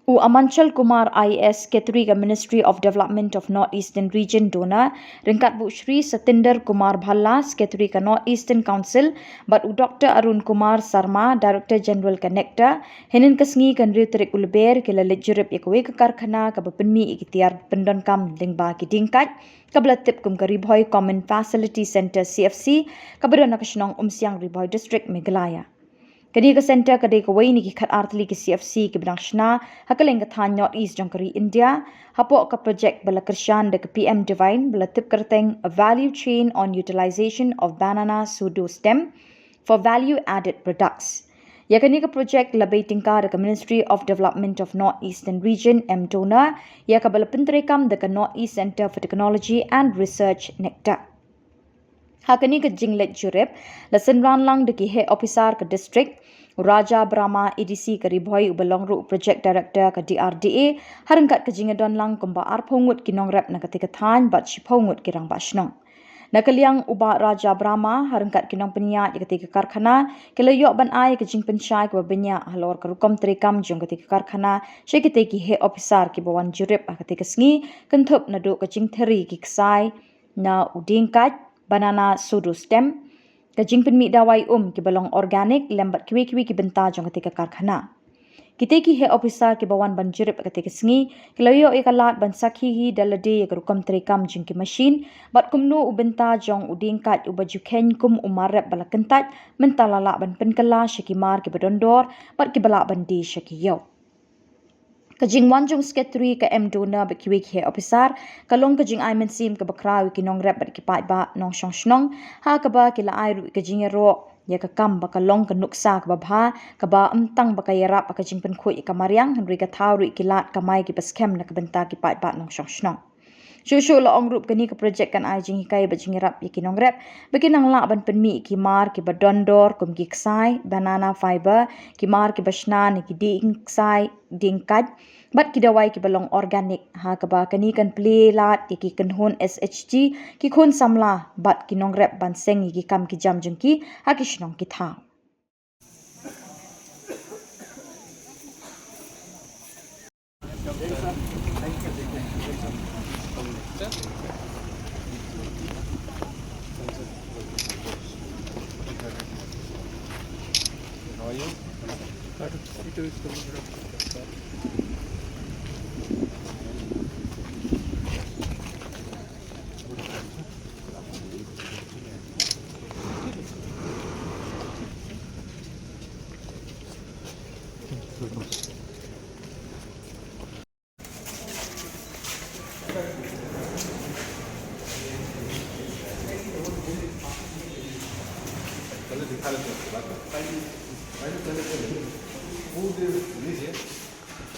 Amanchal Kumar IS Ketri ka Ministry of Development of North Eastern Region Dona ringkat Bu Shri Satinder Kumar Bhallas Ketri ka North Eastern Council but Dr Arun Kumar Sarma Director General Connector henin kasngi kan riutrik ulber ke lalit Jurip yakwe ke Karkhana ka bapenmi ikitiar pendonkam lingba ki Diengkait kablatip kum ka Bhoi Common Facility Center CFC kabadana ka Shillong Umsiang Bhoi District Meghalaya. Kadi ka center kadi ka way ni ki khat artli ki CFC ki bidang shna hakaleng ka than North East jangkari India hapo ka project bala kershan de ka PM Divine bala tip kerteng a value chain on utilization of banana pseudo stem for value added products. Ya kani ka project labay tingkar ka Ministry of Development of North Eastern Region MDONA ya ka bala pentrekam de ka North East Center for Technology and Research NEHU. Hakani ka jinglet Jurip lasan ranlang de ki head officer ka district Raja Brahma EDC ka Bhoi ubalong ru project director ka DRDA harangkat ka jingadon lang kumba arphongut kinong rep na katika than bat shiphongut kirang bashnong nakaliang uba Raja Brahma harangkat kinong peniat katika Karkhana kelayok ban ai ka jing pensyai ka banya halor ka rukom trekam jong katika Karkhana syekite ki head officer ki bawan Jurip katika sngi kentup na do ka jing Thir ki Ksai na Diengkait banana pseudo stem kajing penmi dawai ki balong organik lembat kiwi-kiwi ki benta jong ketika Karkhana. Kita ki he officer ki bawan ban Jurip ketika sngi kilayo ikalat ban sakhi hi dalade ya rukom trekam jing ki machine bat kumnu ubenta jong Diengkait ubaju kum umarep bala kentat mentalala ban penkala syakimar ki badondor bat ki bala ban di syakiyo. Kajing wanjung sketri ka MDONA bekiwi ki he officer kalong kajing ai mensim ka bakrawi ki nong rep bat ki pai ba nong shong shnong ha ka ba ki la ai ru kajing ro ya ka kam ba kalong ka nuksa ka ba ka ba amtang ba ka yarap ka jing pen khoi ka mariang henri ka thau ru ki lat ka mai ki baskem na ka benta ki pai ba nong shong shnong Shushu la ong rup kani ka project kan ai jing hikai ba jing rap ki nong rep bekin ang la ban penmi ki mar ki ba dondor kum ki Ksai banana fiber ki mar ki bashna ni ki Diengkait bat ki dawai ki balong organic ha ka ba kani kan play lat ki kan SHG ki khun Samla bat ki nong rep ban seng ki kam ki jam jung ki ha ki shnong ki tha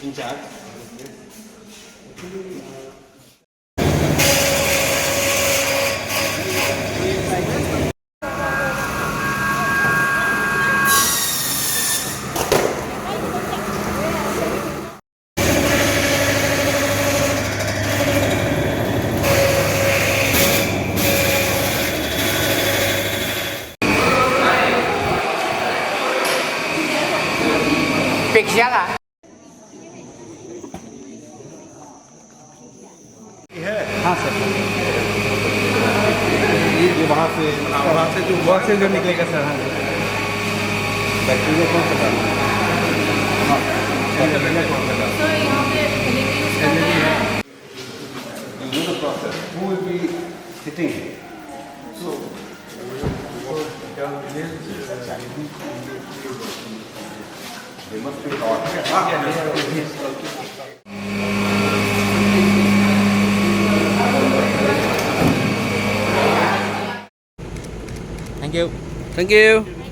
in charge. Khubor हाँ सर ये वहाँ से जो निकलेगा सर हाँ बैटरी में कौन सा डालना हाँ कौन सा डालना you know the process who will be sitting here so they must be taught Thank you. Thank you.